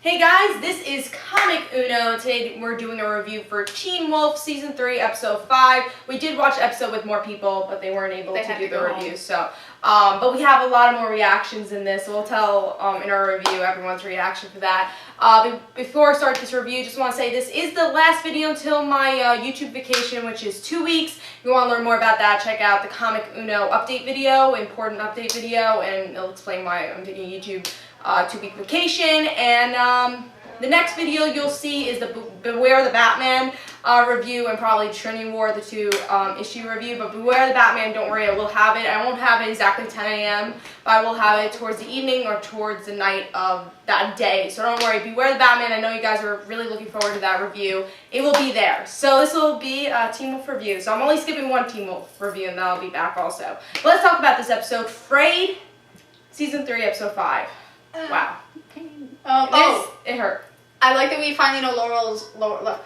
Hey guys, this is Comic Uno. Today we're doing a review for Teen Wolf Season 3, Episode 5. We did watch the episode with more people, but they weren't able to do the review. So, but we have a lot of more reactions in this, so we'll tell in our review everyone's reaction for that. Before I start this review, just want to say this is the last video until my YouTube vacation, which is 2 weeks. If you want to learn more about that, check out the Comic Uno update video, important update video, and it'll explain why I'm taking YouTube 2-week vacation. And the next video you'll see is the Beware the Batman review, and probably Trinity War, the 2-issue review. But Beware the Batman, don't worry, I will have it. I won't have it exactly 10 a.m., but I will have it towards the evening or towards the night of that day. So don't worry, Beware the Batman, I know you guys are really looking forward to that review. It will be there. So this will be a Teen Wolf review. So I'm only skipping one Teen Wolf review, and then I'll be back also. But let's talk about this episode, Frayed, Season 3, Episode 5. Wow. It hurt. I like that we finally know Laurel's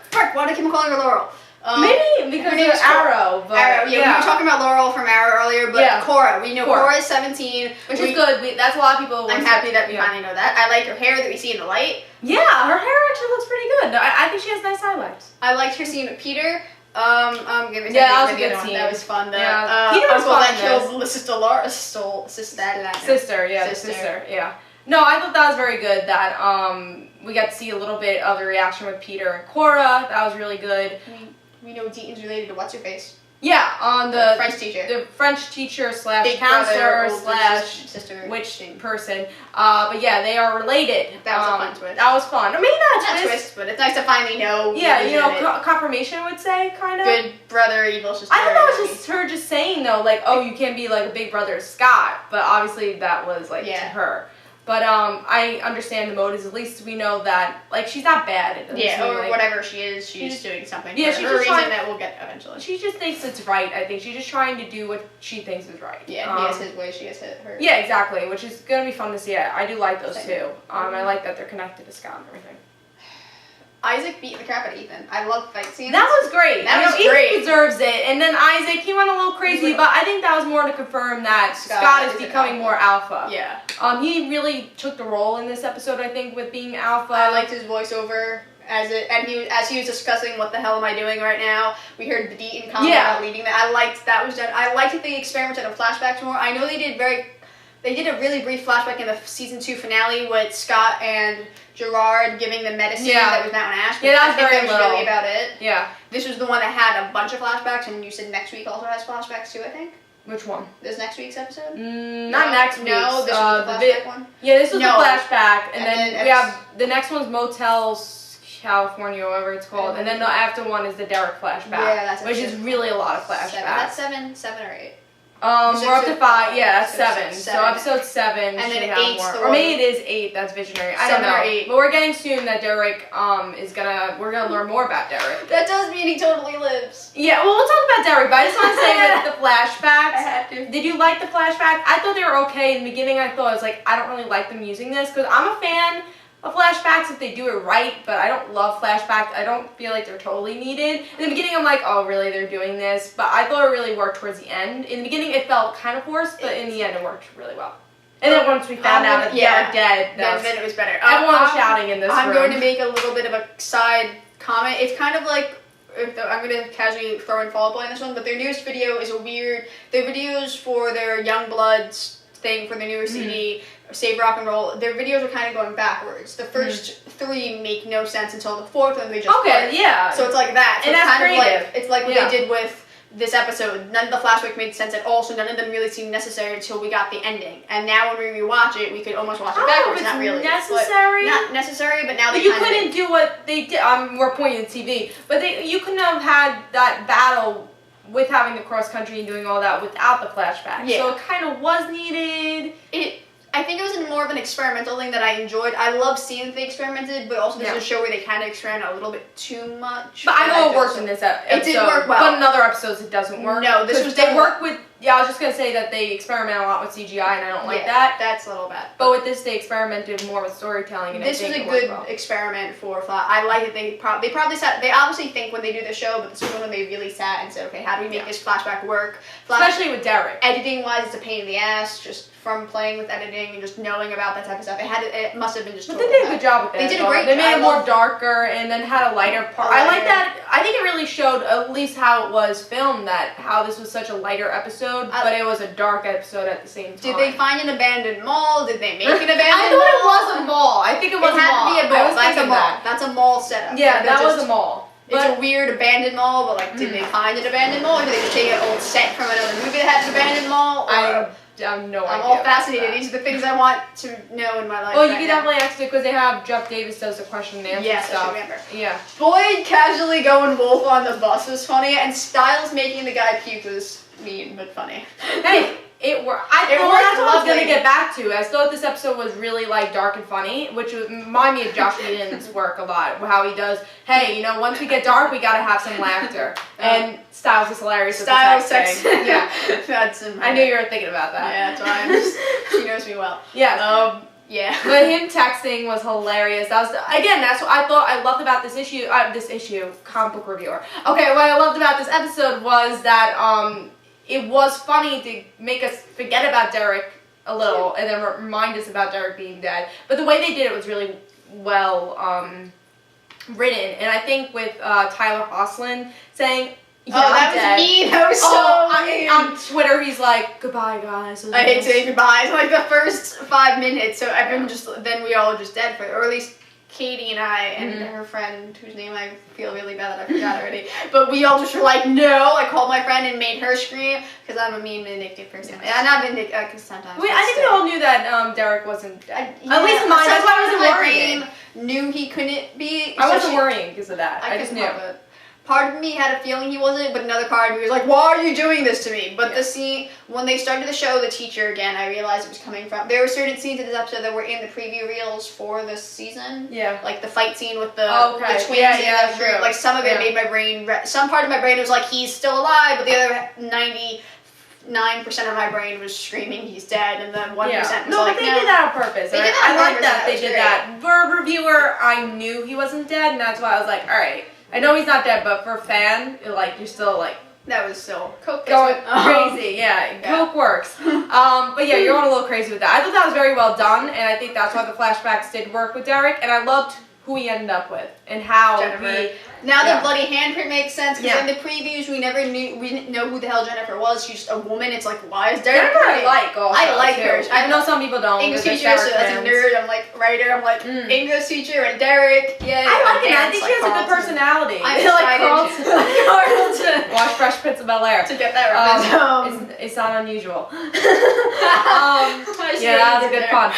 Frick, why do I keep calling her Laurel? Maybe because of Arrow. But Arrow, yeah, we were talking about Laurel from Arrow earlier, but Cora. We know Cora is 17. Which is good. That's a lot of people. I'm happy that we finally know that. I like her hair that we see in the light. Yeah, her hair actually looks pretty good. I think she has nice highlights. I liked her scene with Peter. That was a good scene. That was fun. Peter was fun. That killed sister. Yeah. No, I thought that was very good. That we got to see a little bit of the reaction with Peter and Cora. That was really good. We know Deaton's related to what's her face. Yeah, on the French teacher. The French teacher slash Big counselor brother, slash sister witch person. But yeah, they are related. That was a fun twist. That was fun. I mean, not a twist, but it's nice to finally know. Yeah, you know, confirmation, I would say, kind of. Good brother, evil sister. I thought that was just her just saying though, like, oh, you can't be like a big brother to Scott, but obviously that was like to her. But I understand the motives. At least we know that, like, she's not bad. Or whatever she is, she's doing something. Yeah, for she's a just reason that we'll get eventually. She just thinks it's right. I think she's just trying to do what she thinks is right. Yeah, he has his way, she has her. Yeah, exactly. Which is gonna be fun to see. I do like those two. I like that they're connected to Scott and everything. Isaac beating the crap out of Ethan. I love fight scenes. That was great. Ethan deserves it. And then Isaac, he went a little crazy, but I think that was more to confirm that Scott is becoming more alpha. Yeah. He really took the role in this episode, I think, with being alpha. I liked his voiceover as he was discussing what the hell am I doing right now. We heard the Deaton comment about leading that. I liked that was done. I liked that they experimented on flashbacks more. I know they did a really brief flashback in the season 2 finale with Scott and Gerard giving the medicine that was Mount Ash. Yeah, that was that was really about it. Yeah. This was the one that had a bunch of flashbacks, and you said next week also has flashbacks too, I think. Which one? This next week's episode? Not next week. No, this was the flashback one? Yeah, this was the flashback, and then we have, the next one's Motels California, whatever it's called, and then the after one is the Derek flashback, which is really a lot of flashbacks. That's seven or 8. We're up to 5. Yeah, that's 7. So episode 7 and should then have more. Or maybe it is 8. That's visionary. I don't know. 7 or 8. But we're getting soon that Derek we're gonna learn more about Derek. That does mean he totally lives. Yeah. Well, we'll talk about Derek. But I just want to say that the flashbacks. I had to. Did you like the flashback? I thought they were okay in the beginning. I was like, I don't really like them using this because I'm a fan of flashbacks if they do it right, but I don't love flashbacks. I don't feel like they're totally needed. In the beginning, I'm like, oh, really, they're doing this? But I thought it really worked towards the end. In the beginning, it felt kind of forced, but in the end, it worked really well. And then once we found out that they're dead, then it was better. Everyone was shouting in this room. I'm going to make a little bit of a side comment. It's kind of like, I'm going to casually throw in Fall Out Boy in this one, but their newest video is their videos for their Youngbloods thing for their newer CD, Save Rock and Roll, their videos are kind of going backwards. The first 3 make no sense until the 4th one they just put. So it's like that. So and it's that's kind creative. of like, it's like what they did with this episode. None of the flashbacks made sense at all, so none of them really seemed necessary until we got the ending. And now when we rewatch it, we could almost watch it backwards. Not really necessary. Not necessary, but now you couldn't do what they did. We're pointing at TV, but you couldn't have had that battle with having the cross country and doing all that without the flashback. Yeah. So it kind of was needed. I think it was more of an experimental thing that I enjoyed. I love seeing that they experimented, but also this is a show where they kind of experiment a little bit too much. But I know it worked in this episode. It did work well. But in other episodes it doesn't work. No, this was they work with. Yeah, I was just gonna say that they experiment a lot with CGI, and I don't like that. That's a little bad. But with this, they experimented more with storytelling, and this was a good experiment for Flash. I like that they probably sat. They obviously think when they do the show, but this is when they really sat and said, okay, how do we make this flashback work? Especially with Derek. Editing wise, it's a pain in the ass. Just from playing with editing and just knowing about that type of stuff. It must have been just. But they did a good job with it. They did a great job. They made it more darker and then had a lighter part. I like that. I think it really showed at least how it was filmed, that how this was such a lighter episode, but it was a dark episode at the same time. Did they find an abandoned mall? Did they make an abandoned mall? I thought it was a mall. I think it was a mall. It had to be a mall. That's a mall. That. That's a mall setup. Yeah, that was a mall. It's a weird abandoned mall, but like, did they find an abandoned mall, or did they just take an old set from another movie that had an abandoned mall? I have no idea. I'm all fascinated. These are the things I want to know in my life. Well, you can definitely ask it because they have Jeff Davis does the question and answer stuff. I remember. Yeah. Boyd casually going wolf on the bus was funny, and Styles making the guy puke was mean but funny. Hey. It worked. That's what I was gonna get back to. I thought this episode was really like dark and funny, which reminded me of Josh Whedon's work a lot. How he does, hey, you know, once we get dark, we gotta have some laughter. And Styles is hilarious. Styles texting. Yeah, that's. I knew you were thinking about that. Yeah, that's why I'm just. She knows me well. Yeah. Yeah. But him texting was hilarious. That was again. That's what I thought I loved about this issue. Comic book reviewer. Okay, what I loved about this episode was that it was funny to make us forget about Derek a little and then remind us about Derek being dead. But the way they did it was really well written. And I think with Tyler Hoechlin saying, yeah, that was mean. That was so mean. On Twitter, he's like, goodbye, guys. I hate saying goodbye. It's like the first 5 minutes. So everyone then we all just dead for, or at least Katie and I and her friend, whose name I feel really bad that I forgot already, but we all just were like, no. I called my friend and made her scream because I'm a mean, vindictive person. I'm not vindictive because sometimes. I think we all knew that Derek wasn't. At least mine. That's why I wasn't worrying. Knew he couldn't be. I wasn't worrying because of that. I just knew. Part of me had a feeling he wasn't, but another part of me was like, why are you doing this to me? But the scene, when they started the show, the teacher, again, I realized it was coming from, there were certain scenes in this episode that were in the preview reels for this season. Yeah. Like the fight scene with the twins. Yeah, true. Like some of it made my brain, some part of my brain was like, he's still alive, but the other 99% of my brain was screaming he's dead, and then 1% was like, no. But they did that on purpose. They did that I like that they did that. For a reviewer, I knew he wasn't dead, and that's why I was like, all right. I know he's not dead, but for a fan, like, you're still like... That was still... Coke going crazy, yeah. Coke works. But yeah, you're going a little crazy with that. I thought that was very well done, and I think that's why the flashbacks did work with Derek, and I loved who he ended up with, and how Jennifer. Now the bloody handprint makes sense, because in the previews we didn't know who the hell Jennifer was. She's just a woman. It's like, why is Derek Jennifer I like also, I like her. I know some people don't. English teacher, so as a nerd, I'm like, writer, I'm like, English teacher and Derek, yay. I like it. I think she has a good personality. I like Carlton. Watch Fresh Prince of Bel-Air. To get that reference. It's not unusual. Yeah, that was a good pun.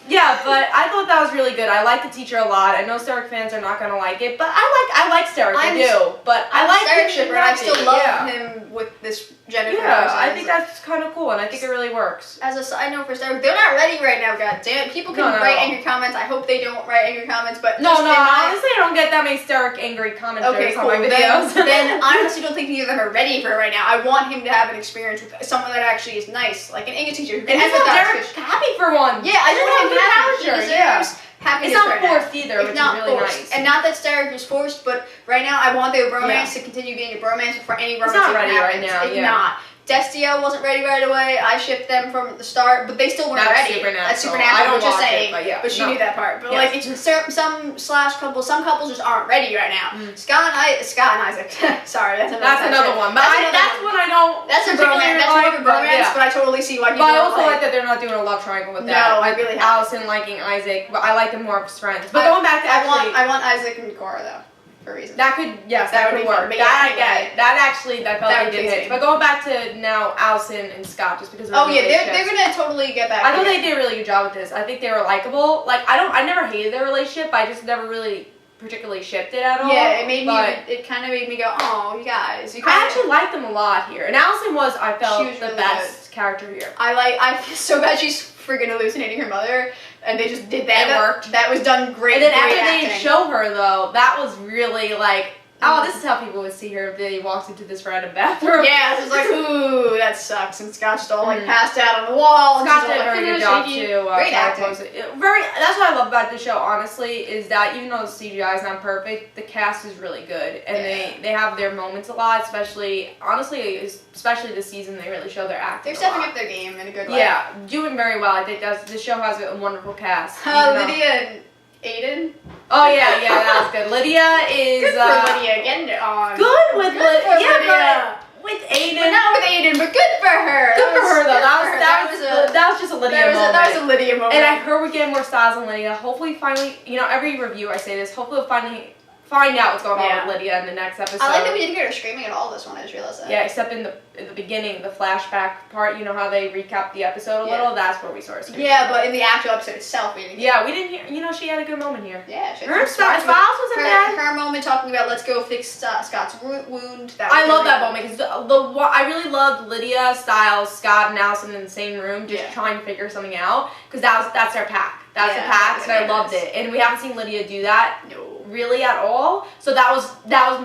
Yeah, but I thought that was really good. I like the teacher a lot. I know Stark fans are not gonna like it, but I like Stark. I do. But I like Stark shipper, and I still love him with this Jennifer. Yeah, I think that's kind of cool, and I think it really works. As a side note for Stark, they're not ready right now. God damn, people can write angry comments. I hope they don't write angry comments, but no. Honestly, I don't get that many Stark angry comments on my videos. Then I honestly don't think either of them are ready for it right now. I want him to have an experience with someone that actually is nice, like an English teacher. And he's Derek's happy for one. Yeah, I just want him to have happiness. Happiness. It's not forced either, which is really nice. And not that Stark is forced, but right now I want their bromance to continue being a bromance before any romance not ready right now. It's not. Destia wasn't ready right away. I shipped them from the start, but they still weren't ready. That's Supernatural. I don't just watch saying, it, but she knew that part. But like, it's some couples just aren't ready right now. Scott and Isaac. Sorry, that's another one. But that's one I don't. That's a bromance. That's more of a bromance, but I totally see why people. But I also like that they're not doing a love triangle with that. No, I really have. Allison liking Isaac, but I like them more as friends. But going back to I want Isaac and Cora though. For a reason. That could work. That I get. That actually, I felt they did hit. But going back to now, Allison and Scott, just because of they're gonna totally get back. I thought they did a really good job with this. I think they were likable. Like I never hated their relationship. I just never really particularly shipped it at all. Yeah, it kind of made me go, oh, you guys. I actually liked them a lot here, and Allison was the really best character here. I feel so bad she's freaking hallucinating her mother. And they just did that. It worked. That was done great. And then after they didn't show her though, that was really like Oh, this is how people would see her if they walked into this random bathroom. Yeah, it's just like, ooh, that sucks. And Scott's all like passed out on the wall. Scott did a very good job too. Great acting. That's what I love about the show, honestly, is that even though the CGI is not perfect, the cast is really good. And they have their moments a lot, especially this season, they really show their acting. They're stepping up their game in a good way. Yeah, doing very well. I think this show has a wonderful cast. Lydia and Aiden. Oh yeah, that was good. Lydia is good for Lydia, getting it on. Good with Lydia. Yeah, but with Aiden. But not with Aiden, but good for her. Good for her though. That was just a Lydia moment. That was a Lydia moment. And I heard we're getting more styles on Lydia. Hopefully, finally, every review I say this. Hopefully, we'll finally find out what's going on with Lydia in the next episode. I like that we didn't get her screaming at all this one. I just realized that. Yeah, except in the beginning, the flashback part. You know how they recap the episode a little. That's where we saw her screaming. Yeah, but in the actual episode itself, we didn't. Yeah, we didn't hear. She had a good moment here. Yeah, her styles was her moment talking about let's go fix Scott's wound. I love that moment because I really loved Lydia, Styles, Scott, and Allison in the same room just trying to figure something out because that's their pack. That's the pack, and I loved it. And we haven't seen Lydia do that. Really at all. So that was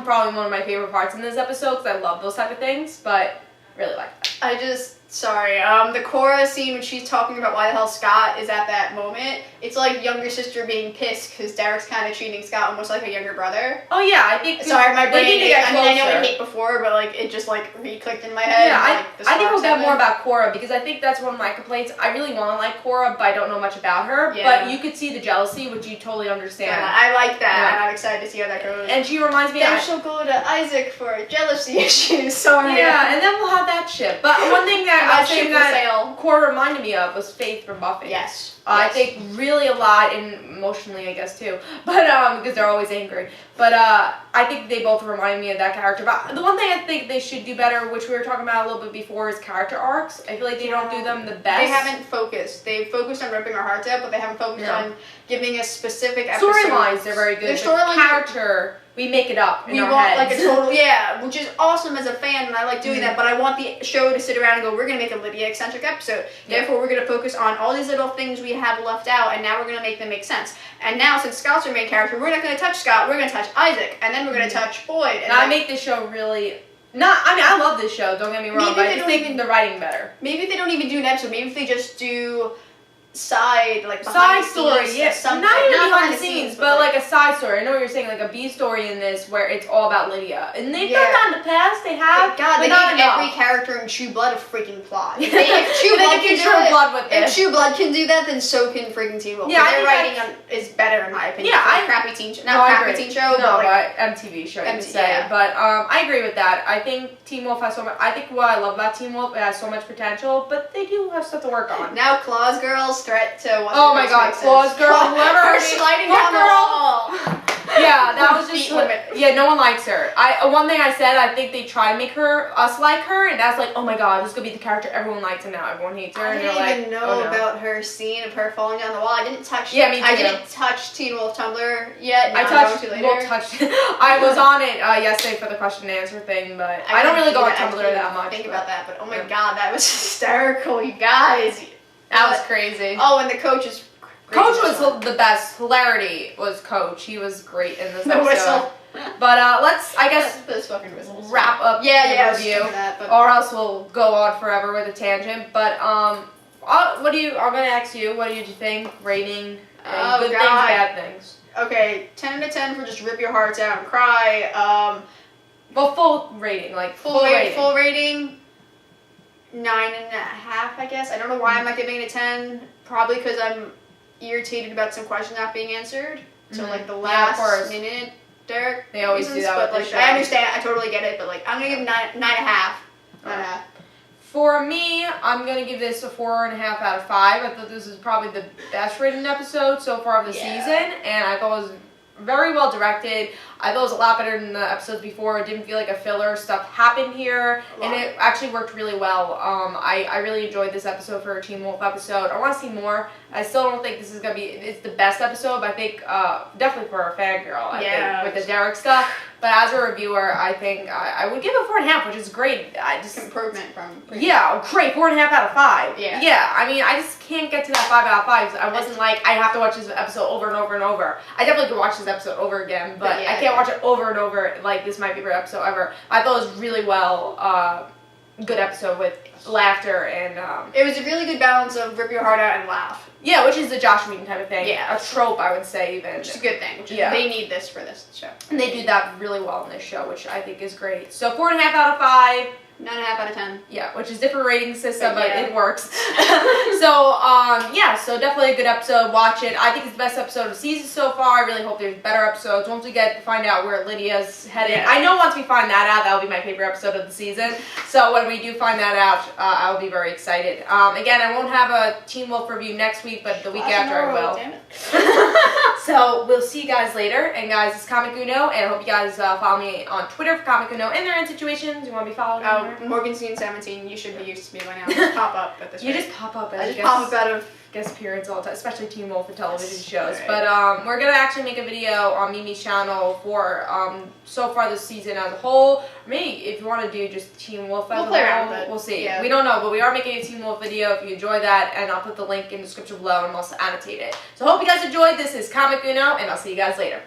probably one of my favorite parts in this episode because I love those type of things, but really like that. The Cora scene when she's talking about why the hell Scott is at that moment, it's like younger sister being pissed because Derek's kind of treating Scott almost like a younger brother. Oh yeah, I think. Sorry, my brain. I know it hit before, but like it just like re-clicked in my head. Yeah, I think we'll get more about Cora because I think that's one of my complaints. I really want to like Cora, but I don't know much about her. Yeah. But you could see the jealousy, which you totally understand. Yeah, I like that, and I'm excited to see how that goes. And she reminds me. Then she'll go to Isaac for jealousy issues. So yeah, and then we'll have that ship. But one thing that Cora reminded me of was Faith from Buffy. Yes. I think really a lot, and emotionally I guess too, but because they're always angry. But I think they both remind me of that character. But the one thing I think they should do better, which we were talking about a little bit before, is character arcs. I feel like they don't do them the best. They haven't focused. They've focused on ripping our hearts out, but they haven't focused on giving us specific episodes. Storylines, they're very good. But character, we make it up in our heads. Like a total, which is awesome as a fan, and I like doing that, but I want the show to sit around and go, we're going to make a Lydia-eccentric episode. Therefore, we're going to focus on all these little things we have left out, and now we're going to make them make sense. And now, since Scott's our main character, we're not going to touch Scott, we're going to touch Isaac, and then we're going to touch Boyd. And I make this show really... I love this show, don't get me wrong, but I just think the writing better. Maybe if they don't even do an episode, maybe if they just do... side story, not even behind the scenes, but like a side story. I know what you're saying, like a B story in this where it's all about Lydia, and they've done that in the past. They have. God, they gave every character in True Blood a freaking plot. If True Blood can do that, then so can freaking Teen Wolf. Yeah, their writing is better in my opinion. Yeah, crappy teen show, teen show, but MTV show. You could say, but I agree with that. I think Teen Wolf has so much. I think what I love about Teen Wolf, it has so much potential, but they do have stuff to work on. Now, Claws Girls threat to oh my god, Claws Girl, whoever her sliding down the wall. Yeah, that was just no one likes her. One thing I said, I think they try to make us like her, and that's like, oh my god, this could be the character everyone likes, and now everyone hates her. I didn't even know about her scene of her falling down the wall. I didn't touch. Yeah, me too. I didn't touch Teen Wolf Tumblr yet. I was on it yesterday for the question and answer thing, but I don't really go on Tumblr that much. Think about that, but oh my god, that was hysterical, you guys. That was crazy. Oh, and the coach is great. Coach was the best. Hilarity was Coach. He was great in this episode. Whistle. But let's, I guess, wrap up the review, or else we'll go on forever with a tangent. But I'm gonna ask you, what did you think? Rating, good things, bad things. Okay, 10 out of 10 for just rip your hearts out and cry. Well, full rating, like full rating. Full rating. 9.5, I guess. I don't know why I'm not giving it a 10. Probably because I'm irritated about some questions not being answered. So like the last minute, Derek. They always do that. But like, I understand. I totally get it. But like, I'm gonna give 9.5. 9.5. For me, I'm gonna give this a 4.5 out of 5. I thought this was probably the best rated episode so far of the season, and I thought it was very well directed. I thought it was a lot better than the episodes before. It didn't feel like a filler. Stuff happened here, and it actually worked really well. I really enjoyed this episode for a Teen Wolf episode. I want to see more. I still don't think this is gonna be. It's the best episode, but I think definitely for a fangirl. I think with the Derek stuff. But as a reviewer, I think I would give it 4.5, which is great. I just improvement from previous. Yeah, great, 4.5 out of 5. Yeah. Yeah, I mean, I just can't get to that 5 out of 5. I wasn't like, I have to watch this episode over and over and over. I definitely could watch this episode over again, but yeah, I can't watch it over and over. Like, this is my favorite episode ever. I thought it was really well, good episode with laughter and it was a really good balance of rip your heart out and laugh. Yeah, which is the Josh Whedon type of thing. Yeah. A trope, I would say, even. Which is a good thing. They need this for this show. And they do that really well in this show, which I think is great. So 4.5 out of 5. 9.5 out of 10. Yeah, which is different rating system, but yeah. it works. So, yeah, so definitely a good episode. Watch it. I think it's the best episode of the season so far. I really hope there's better episodes. Once we find out where Lydia's headed. Yeah. I know once we find that out, that'll be my favorite episode of the season. So when we do find that out, I'll be very excited. Again, I won't have a Teen Wolf review next week, but the week after I will. Damn it. So we'll see you guys later. And guys, it's Comic Uno, and I hope you guys follow me on Twitter for Comic Uno. And they're in situations. You want to be followed? Morganstein17, you should be used to me by now. Just pop up at this You rate. just pop up as I just pop up out of guest appearance all the time, especially Teen Wolf and television shows. Right. But we're gonna actually make a video on Mimi's channel for so far this season as a whole. Maybe if you want to do just Teen Wolf as We'll a play whole, around with it. we'll see. Yeah. We don't know, but we are making a Teen Wolf video. If you enjoy that, and I'll put the link in the description below, and I'll also annotate it. So hope you guys enjoyed. This is Comic Uno, and I'll see you guys later.